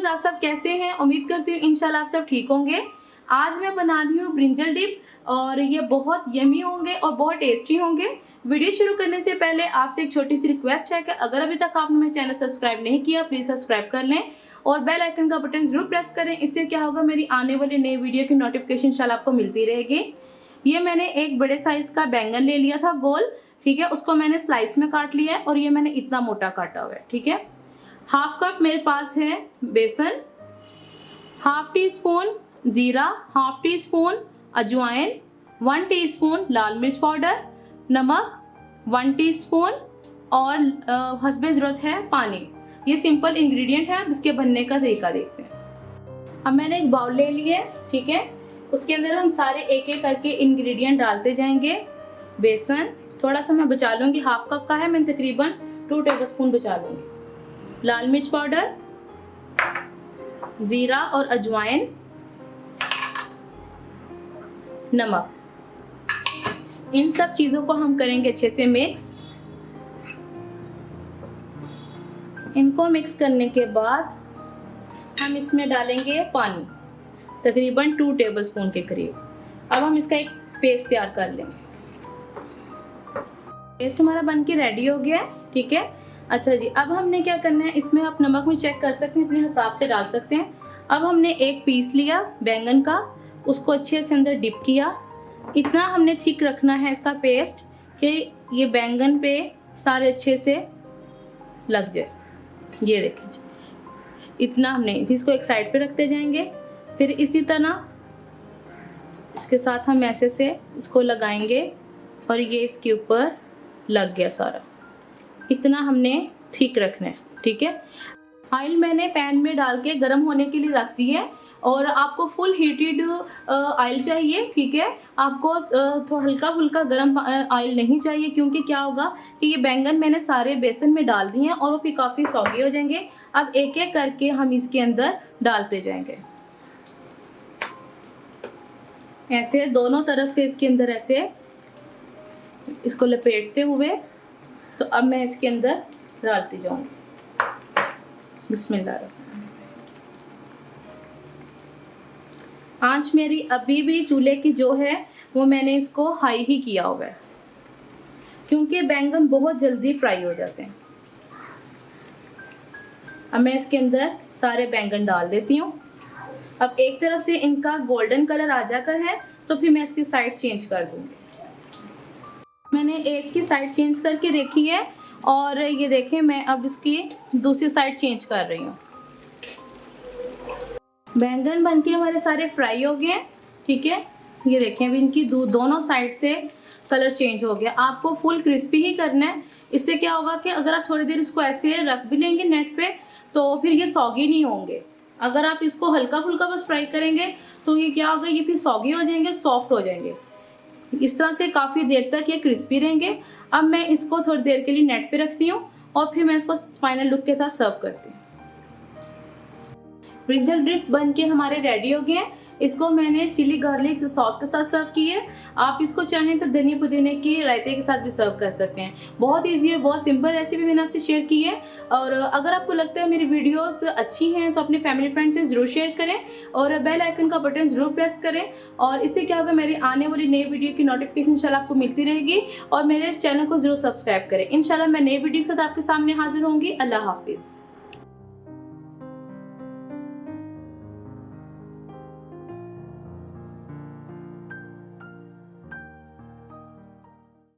Friends, आप सब कैसे हैं? उम्मीद करती हूँ इंशाल्लाह आप सब ठीक होंगे। आज मैं बना रही हूँ ब्रिंजल डिप और ये बहुत यमी होंगे और बहुत टेस्टी होंगे। वीडियो शुरू करने से पहले आपसे एक छोटी सी रिक्वेस्ट है कि अगर अभी तक आपने मेरा चैनल सब्सक्राइब नहीं किया प्लीज़ सब्सक्राइब कर लें और बेल आइकन का बटन जरूर प्रेस करें। इससे क्या होगा, मेरी आने वाली नई वीडियो की नोटिफिकेशन इंशाल्लाह आपको मिलती रहेगी। ये मैंने एक बड़े साइज का बैंगन ले लिया था गोल, ठीक है। उसको मैंने स्लाइस में काट लिया है और ये मैंने इतना मोटा काटा हुआ है, ठीक है। हाफ कप मेरे पास है बेसन, हाफ टी स्पून जीरा, हाफ टी स्पून अजवाइन, 1 टीस्पून लाल मिर्च पाउडर, नमक 1 टीस्पून और हस्बे ज़रूरत है पानी। ये सिंपल इंग्रेडिएंट है। इसके बनने का तरीका देखते हैं। अब मैंने एक बाउल ले लिया, ठीक है। उसके अंदर हम सारे एक एक करके इंग्रेडिएंट डालते जाएंगे। बेसन थोड़ा सा मैं बचा लूँगी, हाफ कप का है, मैं तकरीबन 2 टेबलस्पून बचा लूँगी। लाल मिर्च पाउडर, जीरा और अजवाइन, नमक, इन सब चीज़ों को हम करेंगे अच्छे से मिक्स। इनको मिक्स करने के बाद हम इसमें डालेंगे पानी, तकरीबन 2 टेबलस्पून के करीब। अब हम इसका एक पेस्ट तैयार कर लेंगे। पेस्ट हमारा बनके रेडी हो गया है, ठीक है। अच्छा जी, अब हमने क्या करना है, इसमें आप नमक भी चेक कर सकते हैं, अपने हिसाब से डाल सकते हैं। अब हमने एक पीस लिया बैंगन का, उसको अच्छे से अंदर डिप किया। इतना हमने थिक रखना है इसका पेस्ट कि ये बैंगन पे सारे अच्छे से लग जाए। ये देखिए जी, इतना हमने, फिर इसको एक साइड पे रखते जाएंगे। फिर इसी तरह इसके साथ हम ऐसे से इसको लगाएंगे और ये इसके ऊपर लग गया सारा। इतना हमने थिक रखना है, ठीक है। ऑयल मैंने पैन में डाल के गर्म होने के लिए रख दी है और आपको फुल हीटेड ऑयल चाहिए, ठीक है। आपको थोड़ा हल्का फुल्का गर्म ऑयल नहीं चाहिए, क्योंकि क्या होगा कि ये बैंगन मैंने सारे बेसन में डाल दिए हैं और वो फिर काफ़ी सौगी हो जाएंगे। अब एक एक करके हम इसके अंदर डालते जाएंगे, ऐसे दोनों तरफ से इसके अंदर ऐसे इसको लपेटते हुए। तो अब मैं इसके अंदर डालती जाऊंगी। बिस्मिल्लाह। आंच मेरी अभी भी चूल्हे की जो है वो मैंने इसको हाई ही किया हुआ है, क्योंकि बैंगन बहुत जल्दी फ्राई हो जाते हैं। अब मैं इसके अंदर सारे बैंगन डाल देती हूँ। अब एक तरफ से इनका गोल्डन कलर आ जाता है तो फिर मैं इसकी साइड चेंज कर दूंगी। मैंने एक की साइड चेंज करके देखी है और ये देखें, मैं अब इसकी दूसरी साइड चेंज कर रही हूँ। बैंगन बनके हमारे सारे फ्राई हो गए हैं, ठीक है। ये देखें, अभी इनकी दोनों साइड से कलर चेंज हो गया। आपको फुल क्रिस्पी ही करना है। इससे क्या होगा कि अगर आप थोड़ी देर इसको ऐसे रख भी लेंगे नेट पे तो फिर ये सौगी नहीं होंगे। अगर आप इसको हल्का फुल्का बस फ्राई करेंगे तो ये क्या होगा, ये फिर सौगी हो जाएंगे, सॉफ्ट हो जाएंगे। इस तरह से काफ़ी देर तक ये क्रिस्पी रहेंगे। अब मैं इसको थोड़ी देर के लिए नेट पे रखती हूँ और फिर मैं इसको फाइनल लुक के साथ सर्व करती हूँ। ब्रिंजल डिप्स बन के हमारे रेडी हो गए हैं। इसको मैंने चिली गार्लिक सॉस के साथ सर्व की है। आप इसको चाहें तो धनिया पुदीने के रायते के साथ भी सर्व कर सकते हैं। बहुत ईजी है, बहुत सिंपल रेसिपी मैंने आपसे शेयर की है। और अगर आपको लगता है मेरी वीडियोस अच्छी हैं तो अपने फैमिली फ्रेंड से ज़रूर शेयर करें और बेल आइकन का बटन ज़रूर प्रेस करें। और इससे क्या होगा, मेरी आने वाली नई वीडियो की नोटिफिकेशन इंशाल्लाह आपको मिलती रहेगी। और मेरे चैनल को ज़रूर सब्सक्राइब करें। इंशाल्लाह मैं नई वीडियो के साथ आपके सामने हाजिर होंगी। अल्लाह हाफिज़।